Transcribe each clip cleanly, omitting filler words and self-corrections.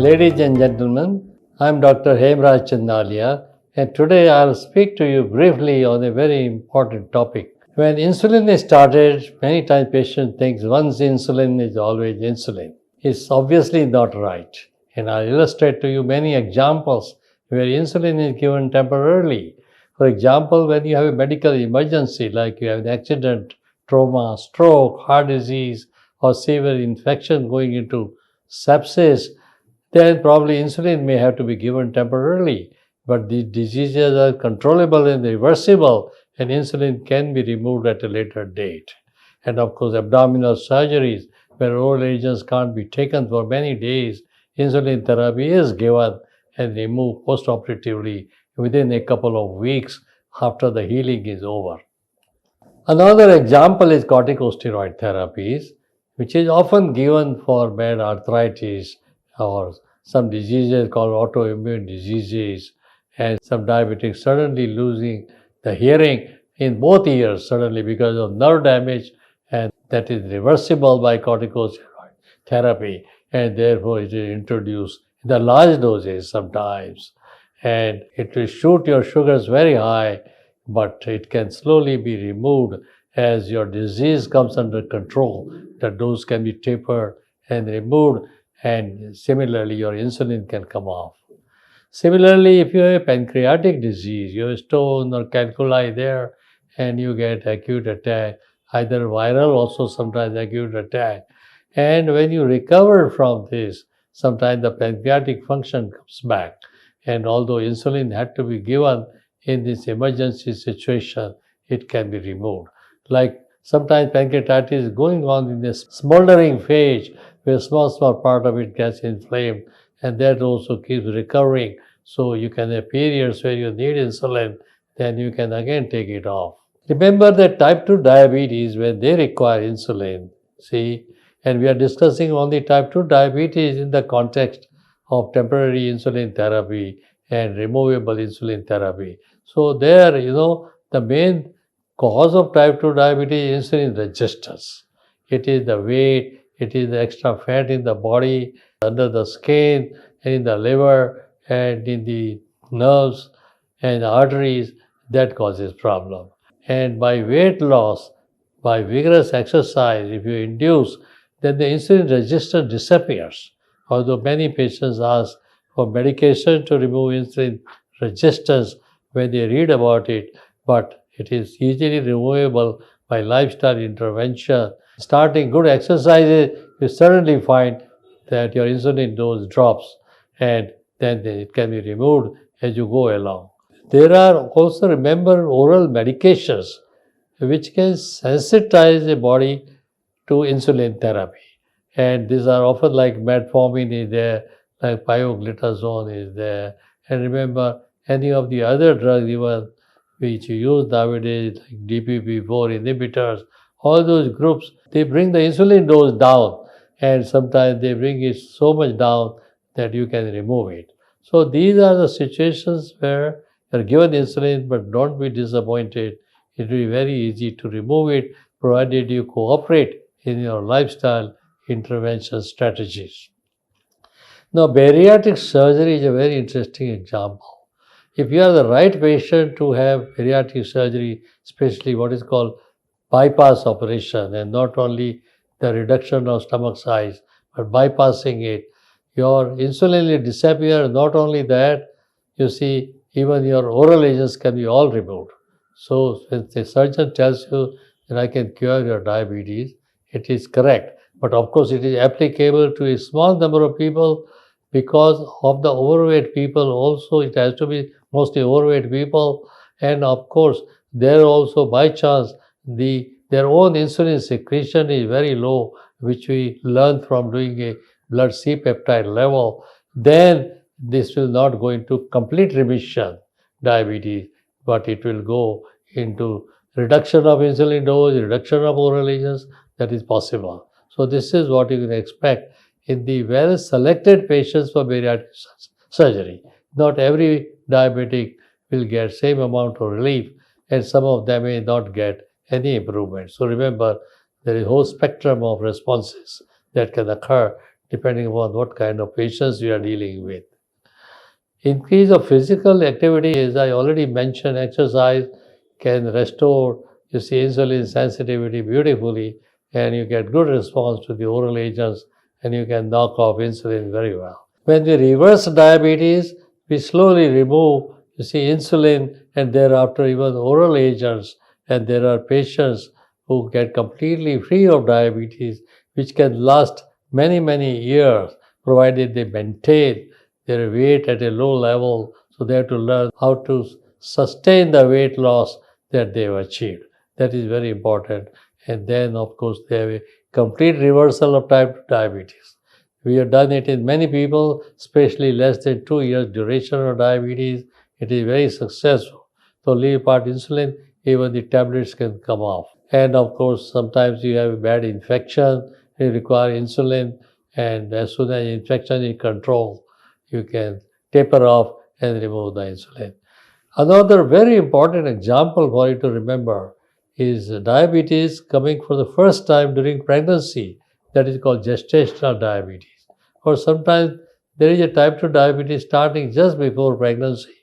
Ladies and gentlemen, I am Dr Hemraj Chandalia, and today I will speak to you briefly on a very important topic. When insulin is started, many times patients think once insulin is always insulin. It's obviously not right, and I'll illustrate to you many examples where insulin is given temporarily. For example, when you have a medical emergency like you have an accident, trauma, stroke, heart disease, or severe infection going into sepsis, then probably insulin may have to be given temporarily. But these diseases are controllable and reversible, and insulin can be removed at a later date. And of course, abdominal surgeries where oral agents can't be taken for many days, insulin therapy is given and removed postoperatively within a couple of weeks after the healing is over. Another example is corticosteroid therapies, which is often given for bad arthritis or some diseases called autoimmune diseases, and some diabetics suddenly losing the hearing in both ears suddenly because of nerve damage, and that is reversible by corticosteroid therapy, and therefore it is introduced in the large doses sometimes, and it will shoot your sugars very high, but it can slowly be removed as your disease comes under control. The dose can be tapered and removed, and similarly your insulin can come off. Similarly, if you have a pancreatic disease, you have a stone or calculi there, and you get acute attack, either viral, also sometimes acute attack. And when you recover from this, sometimes the pancreatic function comes back. And although insulin had to be given in this emergency situation, it can be removed. Like sometimes pancreatitis is going on in this smoldering phase where small part of it gets inflamed, and that also keeps recovering. So you can have periods where you need insulin, then you can again take it off. Remember that type 2 diabetes, when they require insulin, and we are discussing only type 2 diabetes in the context of temporary insulin therapy and removable insulin therapy. So there, the main cause of type 2 diabetes is insulin resistance. It is the weight, it is the extra fat in the body, under the skin, and in the liver, and in the nerves and arteries that causes problem. And by weight loss, by vigorous exercise, if you induce, then the insulin resistance disappears. Although many patients ask for medication to remove insulin resistance when they read about it, but it is easily removable by lifestyle intervention. Starting good exercises, you suddenly find that your insulin dose drops, and then it can be removed as you go along. There are also, remember, oral medications which can sensitize the body to insulin therapy. And these are often like metformin is there, like pioglitazone is there. And remember, any of the other drugs even which you use nowadays, like DPP-4 inhibitors, all those groups, they bring the insulin dose down, and sometimes they bring it so much down that you can remove it. So these are the situations where you're given insulin, but don't be disappointed. It will be very easy to remove it, provided you cooperate in your lifestyle intervention strategies. Now, bariatric surgery is a very interesting example. If you are the right patient to have bariatric surgery, especially what is called bypass operation, and not only the reduction of stomach size, but bypassing it, your insulin will disappear. Not only that, even your oral agents can be all removed. So when the surgeon tells you that I can cure your diabetes, it is correct. But of course, it is applicable to a small number of people because of the overweight people also. It has to be mostly overweight people. And of course, there also by chance, their own insulin secretion is very low, which we learn from doing a blood C-peptide level. Then this will not go into complete remission, diabetes, but it will go into reduction of insulin dose, reduction of oral agents. That is possible. So this is what you can expect in the well-selected patients for bariatric surgery. Not every diabetic will get same amount of relief, and some of them may not get any improvement. So remember, there is a whole spectrum of responses that can occur depending upon what kind of patients you are dealing with. Increase of physical activity, as I already mentioned, exercise can restore, insulin sensitivity beautifully, and you get good response to the oral agents, and you can knock off insulin very well. When we reverse diabetes, we slowly remove, insulin and thereafter even oral agents, and there are patients who get completely free of diabetes, which can last many, many years, provided they maintain their weight at a low level. So they have to learn how to sustain the weight loss that they have achieved. That is very important. And then, of course, they have a complete reversal of type 2 diabetes. We have done it in many people, especially less than 2 years duration of diabetes. It is very successful. So leave apart insulin, even the tablets can come off. And of course, sometimes you have a bad infection, you require insulin, and as soon as infection is controlled, you can taper off and remove the insulin. Another very important example for you to remember is diabetes coming for the first time during pregnancy. That is called gestational diabetes. Or sometimes there is a type 2 diabetes starting just before pregnancy,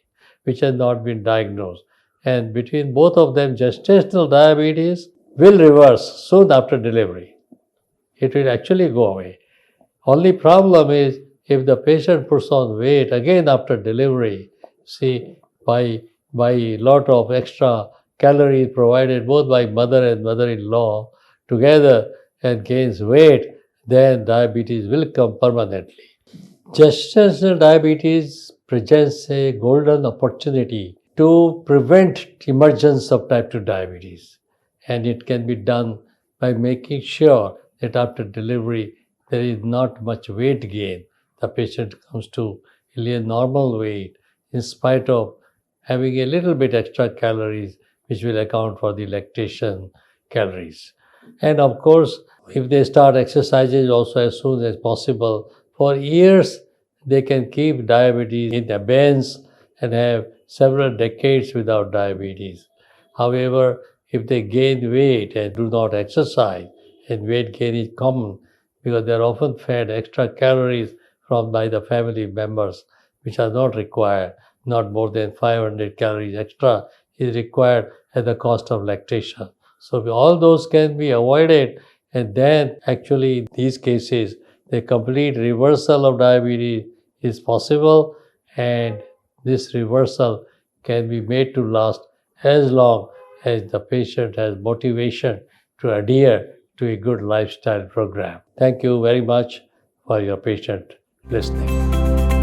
which has not been diagnosed. And between both of them, gestational diabetes will reverse soon after delivery. It will actually go away. Only problem is if the patient puts on weight again after delivery, by a lot of extra calories provided both by mother and mother-in-law together and gains weight, then diabetes will come permanently. Gestational diabetes presents a golden opportunity to prevent emergence of type 2 diabetes, and it can be done by making sure that after delivery there is not much weight gain. The patient comes to a normal weight in spite of having a little bit extra calories, which will account for the lactation calories. And of course, if they start exercising also as soon as possible, for years they can keep diabetes in abeyance and have several decades without diabetes. However, if they gain weight and do not exercise, and weight gain is common because they are often fed extra calories by the family members, which are not required. Not more than 500 calories extra is required at the cost of lactation. So all those can be avoided, and then actually in these cases, the complete reversal of diabetes is possible, and this reversal can be made to last as long as the patient has motivation to adhere to a good lifestyle program. Thank you very much for your patient listening.